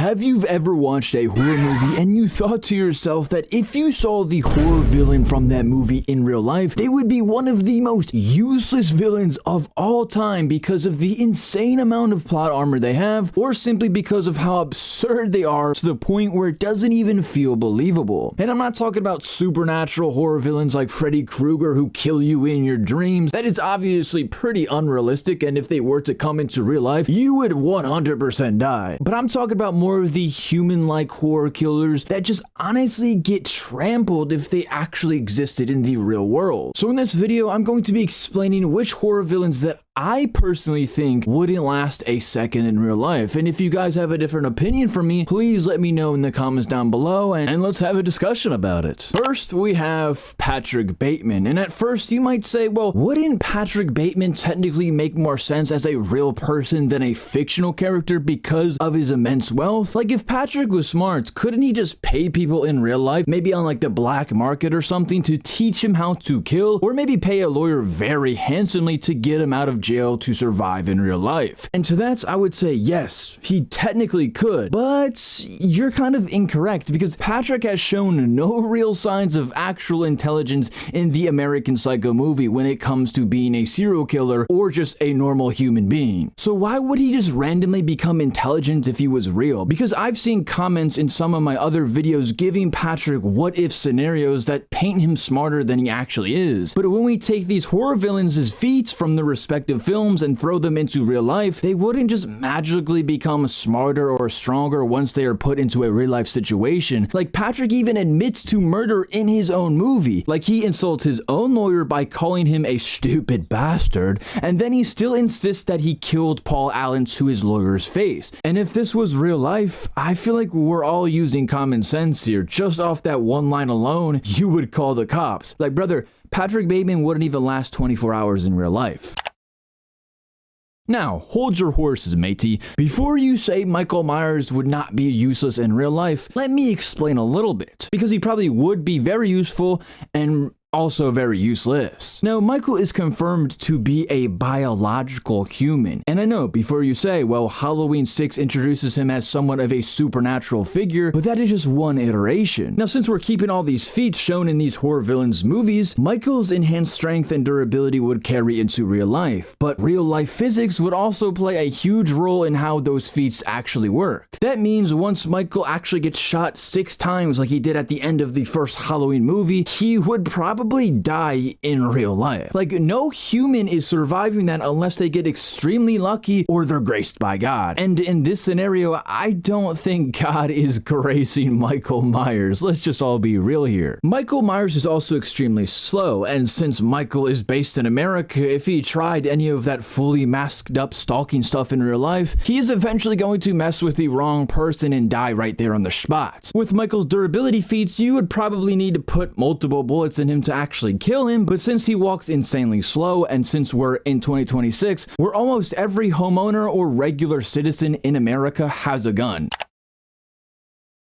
Have you ever watched a horror movie and you thought to yourself that if you saw the horror villain from that movie in real life, they would be one of the most useless villains of all time because of the insane amount of plot armor they have, or simply because of how absurd they are to the point where it doesn't even feel believable? And I'm not talking about supernatural horror villains like Freddy Krueger who kill you in your dreams. That is obviously pretty unrealistic, and if they were to come into real life, you would 100% die. But I'm talking about more of the human-like horror killers that just honestly get trampled if they actually existed in the real world. So in this video, I'm going to be explaining which horror villains that I personally think wouldn't last a second in real life. And if you guys have a different opinion from me, please let me know in the comments down below and let's have a discussion about it. First, we have Patrick Bateman. And at first you might say, well, wouldn't Patrick Bateman technically make more sense as a real person than a fictional character because of his immense wealth? Like, if Patrick was smart, couldn't he just pay people in real life, maybe on like the black market or something, to teach him how to kill, or maybe pay a lawyer very handsomely to get him out of jail to survive in real life? And to that, I would say yes, he technically could, but you're kind of incorrect because Patrick has shown no real signs of actual intelligence in the American Psycho movie when it comes to being a serial killer or just a normal human being. So why would he just randomly become intelligent if he was real? Because I've seen comments in some of my other videos giving Patrick what if scenarios that paint him smarter than he actually is. But when we take these horror villains' feats from the respective films and throw them into real life, they wouldn't just magically become smarter or stronger once they are put into a real life situation. Like, Patrick even admits to murder in his own movie. Like, he insults his own lawyer by calling him a stupid bastard, and then he still insists that he killed Paul Allen to his lawyer's face. And if this was real life, I feel like we're all using common sense here. Just off that one line alone, you would call the cops. Like, brother, Patrick Bateman wouldn't even last 24 hours in real life. Now, hold your horses, matey. Before you say Michael Myers would not be useless in real life, let me explain a little bit, because he probably would be very useful and also very useless. Now, Michael is confirmed to be a biological human. And I know, before you say, well, Halloween 6 introduces him as somewhat of a supernatural figure, but that is just one iteration. Now, since we're keeping all these feats shown in these horror villains movies, Michael's enhanced strength and durability would carry into real life, but real life physics would also play a huge role in how those feats actually work. That means once Michael actually gets shot 6 times like he did at the end of the first Halloween movie, he would probably die in real life. Like, no human is surviving that unless they get extremely lucky or they're graced by God. And in this scenario, I don't think God is gracing Michael Myers. Let's just all be real here. Michael Myers is also extremely slow, and since Michael is based in America, if he tried any of that fully masked up stalking stuff in real life, he is eventually going to mess with the wrong person and die right there on the spot. With Michael's durability feats, you would probably need to put multiple bullets in him to actually kill him, but since he walks insanely slow, and since we're in 2026, where almost every homeowner or regular citizen in America has a gun.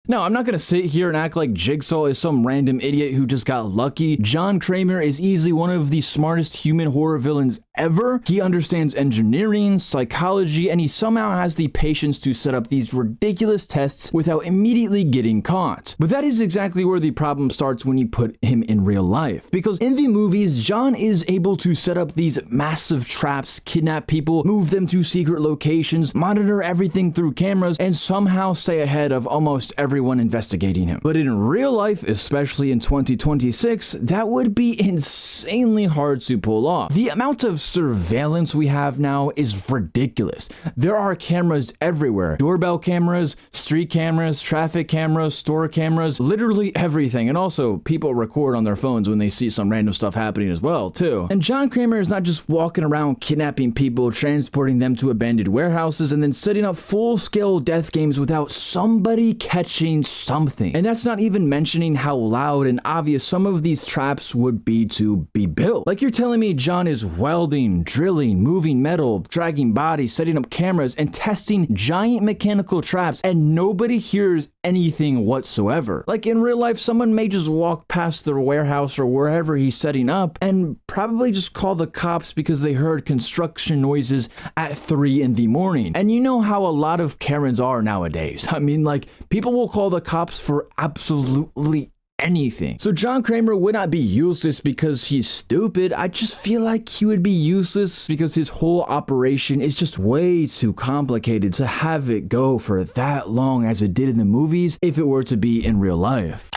Now, I'm not going to sit here and act like Jigsaw is some random idiot who just got lucky. John Kramer is easily one of the smartest human horror villains ever. He understands engineering, psychology, and he somehow has the patience to set up these ridiculous tests without immediately getting caught. But that is exactly where the problem starts when you put him in real life. Because in the movies, John is able to set up these massive traps, kidnap people, move them to secret locations, monitor everything through cameras, and somehow stay ahead of almost everyone investigating him. But in real life, especially in 2026, that would be insanely hard to pull off. The amount of surveillance we have now is ridiculous. There are cameras everywhere. Doorbell cameras, street cameras, traffic cameras, store cameras, literally everything. And also, people record on their phones when they see some random stuff happening as well, too. And John Kramer is not just walking around kidnapping people, transporting them to abandoned warehouses, and then setting up full-scale death games without somebody catching catching something. And that's not even mentioning how loud and obvious some of these traps would be to be built. Like, you're telling me John is welding, drilling, moving metal, dragging bodies, setting up cameras, and testing giant mechanical traps, and nobody hears anything whatsoever. Like, in real life, someone may just walk past their warehouse or wherever he's setting up and probably just call the cops because they heard construction noises at 3 in the morning. And you know how a lot of Karens are nowadays. I mean, like, people will call the cops for absolutely anything. So John Kramer would not be useless because he's stupid. I just feel like he would be useless because his whole operation is just way too complicated to have it go for that long as it did in the movies if it were to be in real life.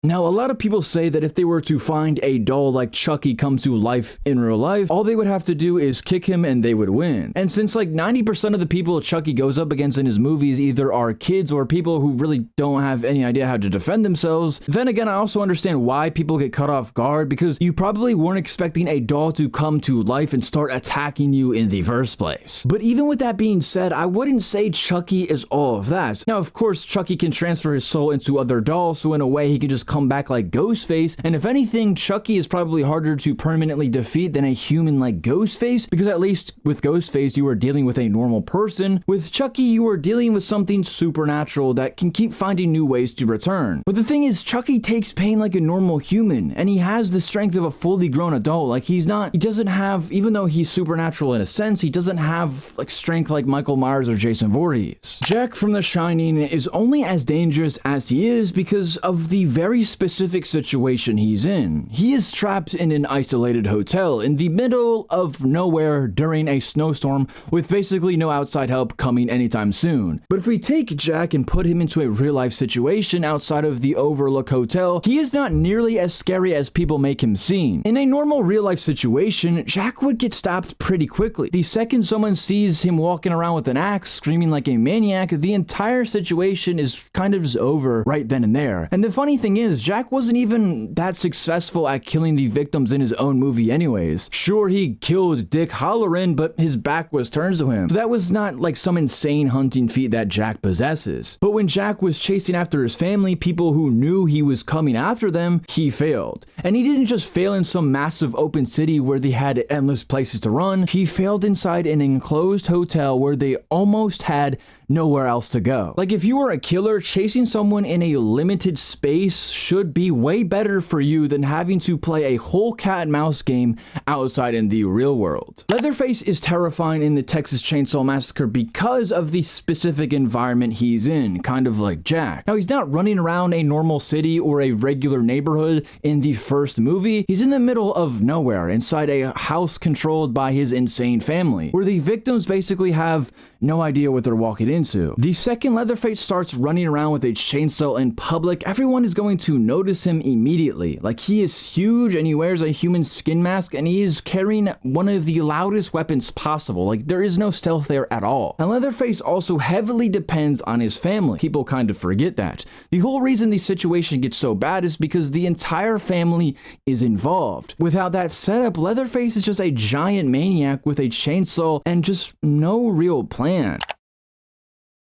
Now, a lot of people say that if they were to find a doll like Chucky come to life in real life, all they would have to do is kick him and they would win. And since like 90% of the people Chucky goes up against in his movies either are kids or people who really don't have any idea how to defend themselves, then again, I also understand why people get caught off guard, because you probably weren't expecting a doll to come to life and start attacking you in the first place. But even with that being said, I wouldn't say Chucky is all of that. Now, of course, Chucky can transfer his soul into other dolls, so in a way he can just come back like Ghostface, and if anything, Chucky is probably harder to permanently defeat than a human like Ghostface, because at least with Ghostface you are dealing with a normal person. With Chucky, you are dealing with something supernatural that can keep finding new ways to return. But the thing is, Chucky takes pain like a normal human, and he has the strength of a fully grown adult. Like, he doesn't have, even though he's supernatural in a sense, he doesn't have like strength like Michael Myers or Jason Voorhees. Jack from The Shining is only as dangerous as he is because of the very specific situation he's in. He is trapped in an isolated hotel in the middle of nowhere during a snowstorm with basically no outside help coming anytime soon. But if we take Jack and put him into a real life situation outside of the Overlook Hotel, he is not nearly as scary as people make him seem. In a normal real life situation, Jack would get stopped pretty quickly. The second someone sees him walking around with an axe, screaming like a maniac, the entire situation is kind of just over right then and there. And the funny thing is, Jack wasn't even that successful at killing the victims in his own movie anyways. Sure, he killed Dick Halloran, but his back was turned to him. So that was not like some insane hunting feat that Jack possesses. But when Jack was chasing after his family, people who knew he was coming after them, he failed. And he didn't just fail in some massive open city where they had endless places to run. He failed inside an enclosed hotel where they almost had nowhere else to go. Like, if you were a killer, chasing someone in a limited space should be way better for you than having to play a whole cat and mouse game outside in the real world. Leatherface is terrifying in the Texas Chainsaw Massacre because of the specific environment he's in, kind of like Jack. Now, he's not running around a normal city or a regular neighborhood in the first movie. He's in the middle of nowhere, inside a house controlled by his insane family, where the victims basically have no idea what they're walking into. The second Leatherface starts running around with a chainsaw in public, everyone is going to notice him immediately. Like, he is huge and he wears a human skin mask and he is carrying one of the loudest weapons possible. Like, there is no stealth there at all. And Leatherface also heavily depends on his family. People kind of forget that. The whole reason the situation gets so bad is because the entire family is involved. Without that setup, Leatherface is just a giant maniac with a chainsaw and just no real plan.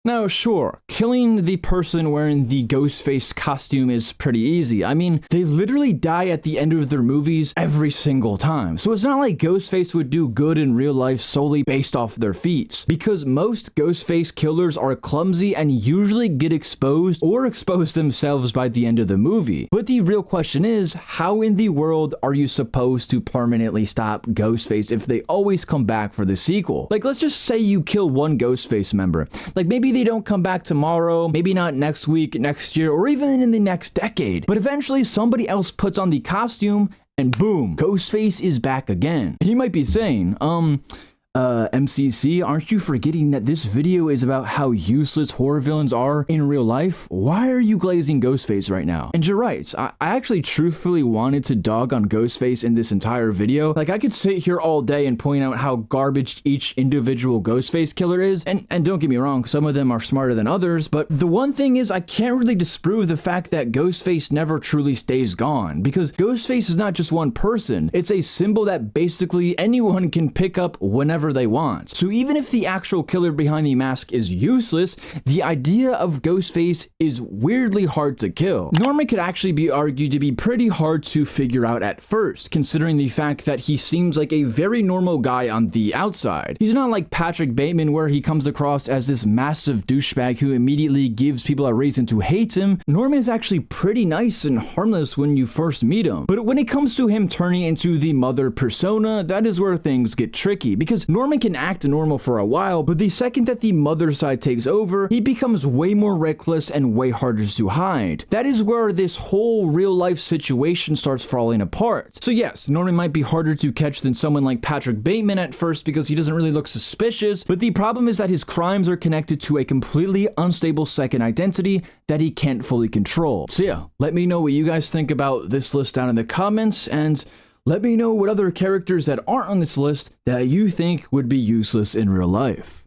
Now, sure, killing the person wearing the Ghostface costume is pretty easy. I mean, they literally die at the end of their movies every single time. So it's not like Ghostface would do good in real life solely based off their feats, because most Ghostface killers are clumsy and usually get exposed or expose themselves by the end of the movie. But the real question is, how in the world are you supposed to permanently stop Ghostface if they always come back for the sequel? Like, let's just say you kill one Ghostface member. Like, maybe they don't come back tomorrow, maybe not next week, next year, or even in the next decade. But eventually somebody else puts on the costume and boom, Ghostface is back again. And you might be saying, MCC, aren't you forgetting that this video is about how useless horror villains are in real life? Why are you glazing Ghostface right now? And you're right, I actually truthfully wanted to dog on Ghostface in this entire video. Like, I could sit here all day and point out how garbage each individual Ghostface killer is, and don't get me wrong, some of them are smarter than others, but the one thing is I can't really disprove the fact that Ghostface never truly stays gone, because Ghostface is not just one person, it's a symbol that basically anyone can pick up whenever whatever they want. So even if the actual killer behind the mask is useless, the idea of Ghostface is weirdly hard to kill. Norman could actually be argued to be pretty hard to figure out at first, considering the fact that he seems like a very normal guy on the outside. He's not like Patrick Bateman, where he comes across as this massive douchebag who immediately gives people a reason to hate him. Norman is actually pretty nice and harmless when you first meet him. But when it comes to him turning into the mother persona, that is where things get tricky, because Norman can act normal for a while, but the second that the mother side takes over, he becomes way more reckless and way harder to hide. That is where this whole real life situation starts falling apart. So yes, Norman might be harder to catch than someone like Patrick Bateman at first because he doesn't really look suspicious, but the problem is that his crimes are connected to a completely unstable second identity that he can't fully control. So yeah, let me know what you guys think about this list down in the comments, and let me know what other characters that aren't on this list that you think would be useless in real life.